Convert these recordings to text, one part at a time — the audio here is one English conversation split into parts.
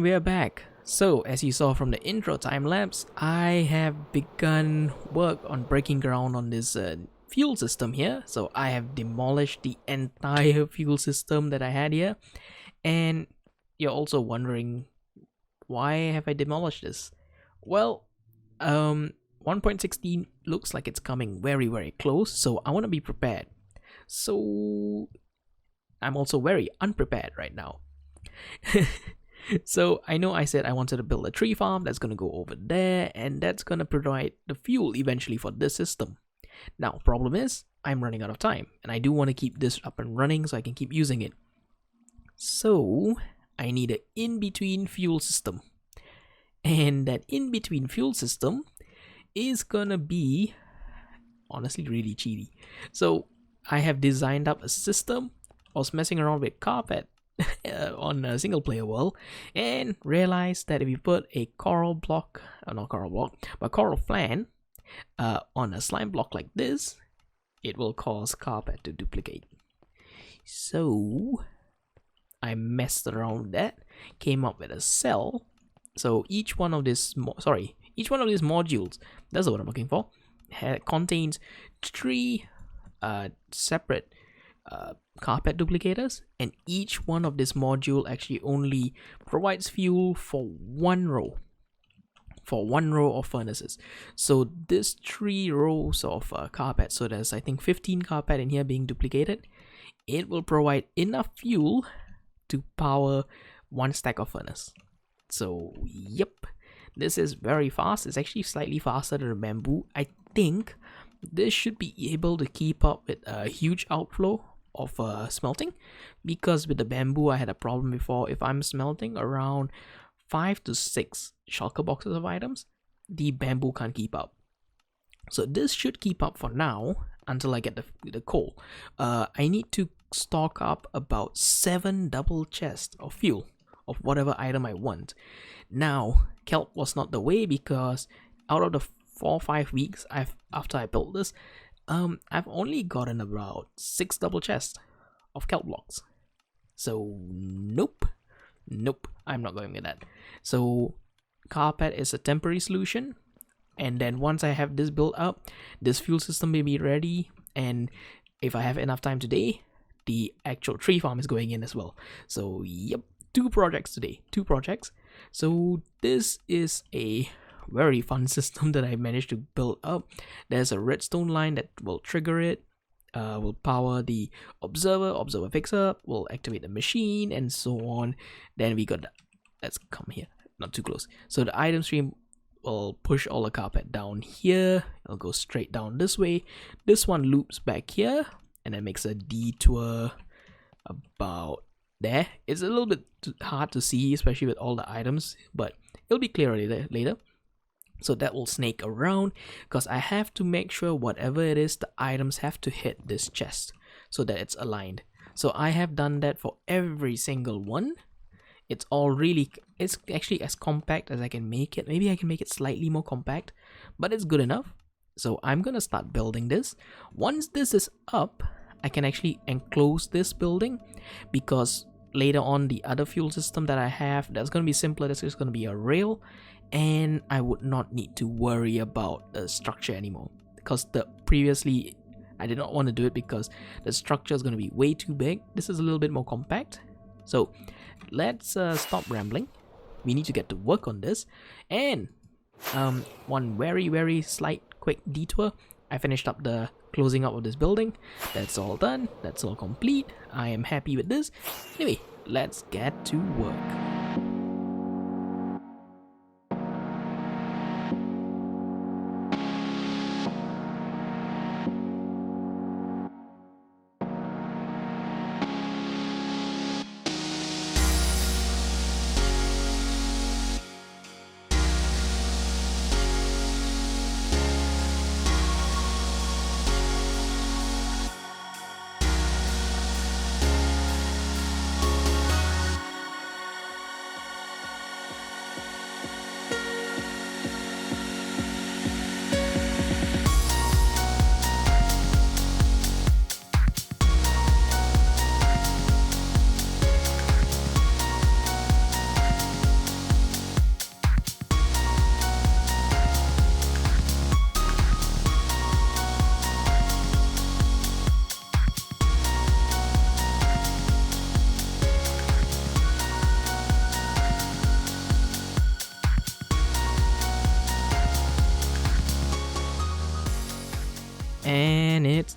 we're back. So, as you saw from the intro time-lapse, I have begun work on breaking ground on this fuel system here. So, I have demolished the entire fuel system that I had here. And you're also wondering, why have I demolished this? Well, 1.16 looks like it's coming very, very close, so I want to be prepared. So, I'm also very unprepared right now. So I know I said I wanted to build a tree farm that's going to go over there, and that's going to provide the fuel eventually for this system. Now, problem is, I'm running out of time, and I do want to keep this up and running so I can keep using it. So I need an in-between fuel system. And that in-between fuel system is going to be, honestly, really cheaty. So I have designed up a system. I was messing around with carpet on a single player world and realized that if you put a coral flan on a slime block like this, it will cause carpet to duplicate. So I messed around with that, came up with a cell. So each one of these modules, that's what I'm looking for, contains 3 separate carpet duplicators, and each one of this module actually only provides fuel for one row of furnaces. So this 3 rows of carpet, so there's I think 15 carpet in here being duplicated, it will provide enough fuel to power 1 stack of furnace. So yep, this is very fast. It's actually slightly faster than the bamboo. I think this should be able to keep up with a huge outflow of smelting, because with the bamboo I had a problem before. If I'm smelting around 5 to 6 shulker boxes of items, the bamboo can't keep up. So this should keep up for now until I get the coal. I need to stock up about 7 double chests of fuel of whatever item I want. Now kelp was not the way, because out of the 4 or 5 weeks after I built this, I've only gotten about 6 double chests of kelp blocks. So nope, I'm not going with that. So carpet is a temporary solution, and then once I have this built up, this fuel system may be ready, and if I have enough time today, the actual tree farm is going in as well. So yep, 2 projects today, 2 projects. So this is a very fun system that I managed to build up. There's a redstone line that will trigger it, will power the observer picks up, will activate the machine, and so on. Then we got let's come here, not too close. So the item stream will push all the carpet down here. It'll go straight down this way. This one loops back here and then makes a detour about there. It's a little bit hard to see, especially with all the items, but it'll be clearer later. So that will snake around, because I have to make sure whatever it is, the items have to hit this chest so that it's aligned. So I have done that for every single one. It's actually as compact as I can make it. Maybe I can make it slightly more compact, but it's good enough. So I'm gonna start building this. Once this is up, I can actually enclose this building, because later on the other fuel system that I have, that's gonna be simpler. That's just gonna be a rail, and I would not need to worry about the structure anymore, because previously I did not want to do it because the structure is going to be way too big. This is a little bit more compact. So let's stop rambling. We need to get to work on this. And one very slight quick detour. I finished up the closing up of this building. That's all done. That's all complete. I am happy with this. Anyway, let's get to work.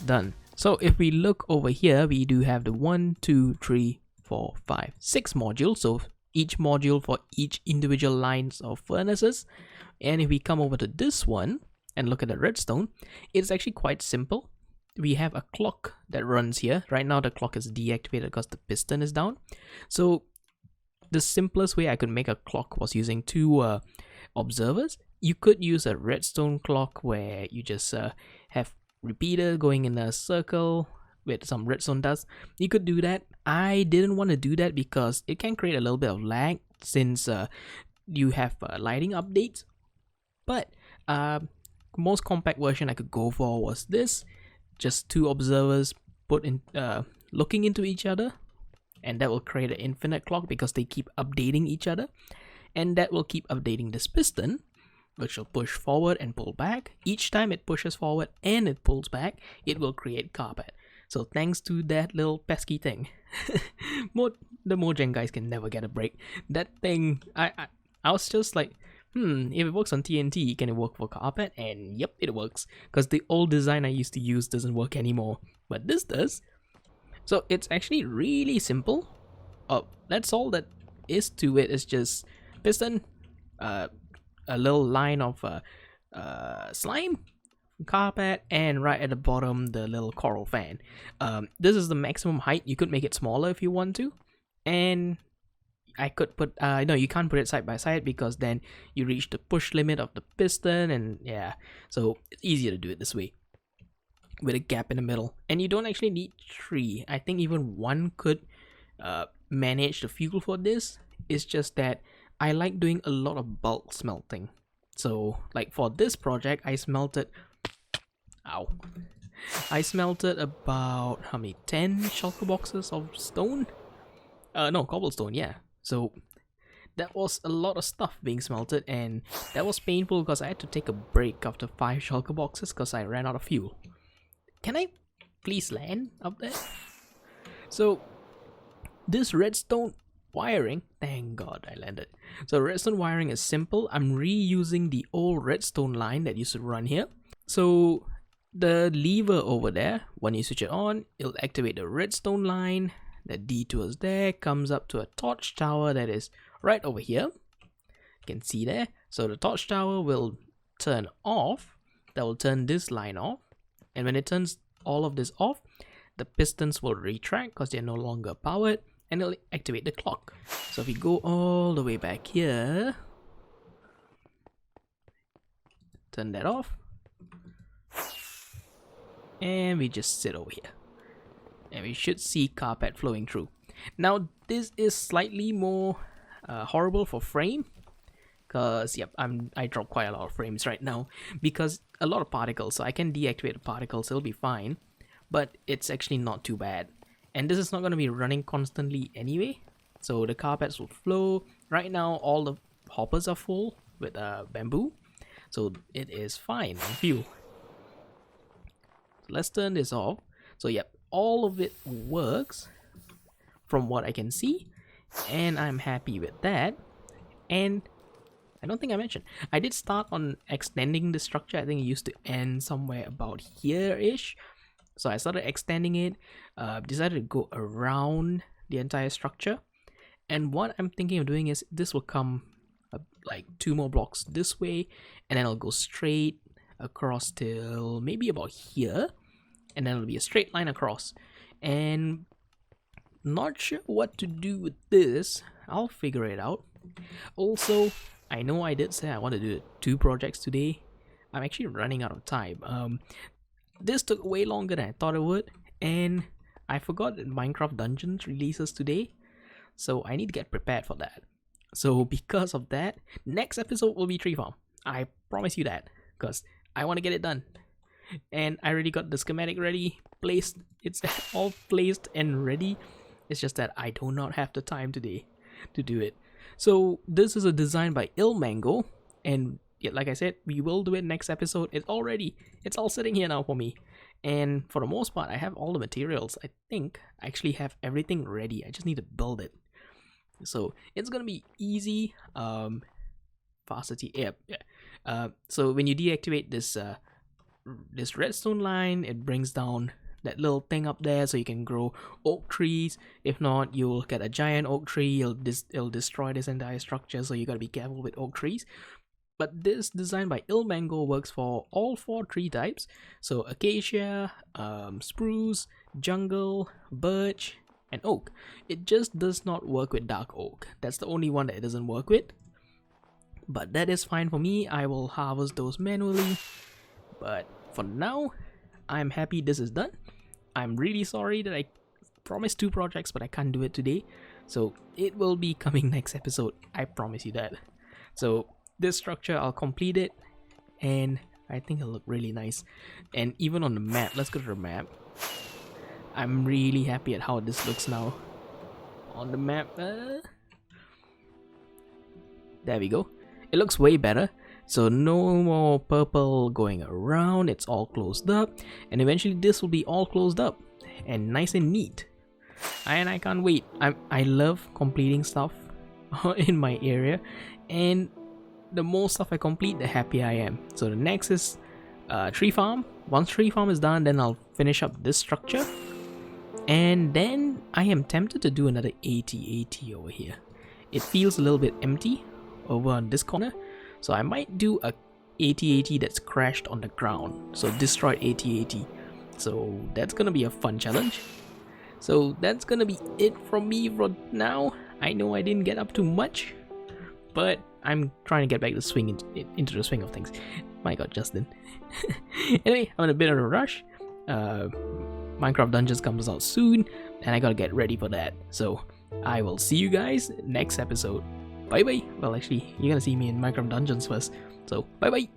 done. So if we look over here, we do have the 1, 2, 3, 4, 5, 6 modules. So each module for each individual lines of furnaces. And if we come over to this one and look at the redstone, it's actually quite simple. We have a clock that runs here. Right now the clock is deactivated because the piston is down. So the simplest way I could make a clock was using 2 observers. You could use a redstone clock where you just have repeater going in a circle with some redstone dust. You could do that. I didn't want to do that because it can create a little bit of lag since you have lighting updates. But most compact version I could go for was this. Just 2 observers put in looking into each other, and that will create an infinite clock because they keep updating each other, and that will keep updating this piston, which will push forward and pull back. Each time it pushes forward and it pulls back, it will create carpet. So thanks to that little pesky thing, the Mojang guys can never get a break. That thing, I was just like, if it works on TNT, can it work for carpet? And yep, it works, because the old design I used to use doesn't work anymore, but this does. So it's actually really simple. That's all that is to it. It's just piston, a little line of slime, carpet, and right at the bottom the little coral fan. This is the maximum height. You could make it smaller if you want to, and I could put no, you can't put it side by side because then you reach the push limit of the piston, and yeah, so it's easier to do it this way with a gap in the middle. And you don't actually need 3. I think even 1 could manage the fuel for this. It's just that I like doing a lot of bulk smelting. So like for this project, I smelted about how many 10 shulker boxes of stone, no, cobblestone, yeah. So that was a lot of stuff being smelted, and that was painful because I had to take a break after 5 shulker boxes because I ran out of fuel. Can I please land up there? So this redstone wiring, thank god I landed. So redstone wiring is simple. I'm reusing the old redstone line that used to run here. So the lever over there, when you switch it on, it'll activate the redstone line that detours there, comes up to a torch tower that is right over here. You can see there. So the torch tower will turn off. That will turn this line off. And when it turns all of this off, the pistons will retract because they're no longer powered, and it'll activate the clock. So if we go all the way back here, turn that off, and we just sit over here, and we should see carpet flowing through. Now this is slightly more horrible for frame, because yep, I dropped quite a lot of frames right now because a lot of particles. So I can deactivate the particles, it'll be fine, but it's actually not too bad. And this is not going to be running constantly anyway, so the carpets will flow. Right now all the hoppers are full with bamboo, so it is fine on fuel. Let's turn this off. So yep, all of it works from what I can see, and I'm happy with that. And I don't think I mentioned, I did start on extending the structure. I think it used to end somewhere about here-ish. So I started extending it, decided to go around the entire structure. And what I'm thinking of doing is this will come like 2 more blocks this way, and then it'll go straight across till maybe about here, and then it'll be a straight line across. And not sure what to do with this. I'll figure it out. Also, I know I did say I want to do 2 projects today. I'm actually running out of time. This took way longer than I thought it would, and I forgot that Minecraft Dungeons releases today, so I need to get prepared for that. So because of that, next episode will be tree farm. I promise you that, because I want to get it done. And I already got the schematic ready, placed. It's all placed and ready. It's just that I do not have the time today to do it. So this is a design by Ilmango, and yeah, like I said, we will do it next episode. It's all sitting here now for me, and for the most part I have all the materials. I think I actually have everything ready. I just need to build it, so it's gonna be easy. Varsity, yeah. So when you deactivate this this redstone line, it brings down that little thing up there so you can grow oak trees. If not, you'll get a giant oak tree. It'll destroy this entire structure, so you gotta be careful with oak trees. But this design by Ilmango works for all 4 tree types. So acacia, spruce, jungle, birch, and oak. It just does not work with dark oak. That's the only one that it doesn't work with. But that is fine for me. I will harvest those manually. But for now, I'm happy this is done. I'm really sorry that I promised 2 projects, but I can't do it today. So it will be coming next episode. I promise you that. So this structure, I'll complete it, and I think it'll look really nice. And even on the map, let's go to the map. I'm really happy at how this looks now. On the map, there we go. It looks way better. So no more purple going around. It's all closed up, and eventually this will be all closed up and nice and neat. And I can't wait. I love completing stuff in my area, and the more stuff I complete, the happier I am. So the next is tree farm. Once tree farm is done, then I'll finish up this structure, and then I am tempted to do another 80-80 over here. It feels a little bit empty over on this corner, so I might do a 80-80 that's crashed on the ground, so destroyed 80-80. So that's gonna be a fun challenge. So that's gonna be it from me for now. I know I didn't get up too much, but I'm trying to get back into the swing of things. My god, Justin. Anyway, I'm in a bit of a rush. Minecraft Dungeons comes out soon, and I gotta get ready for that. So I will see you guys next episode. Bye bye. Well, actually, you're gonna see me in Minecraft Dungeons first. So bye bye.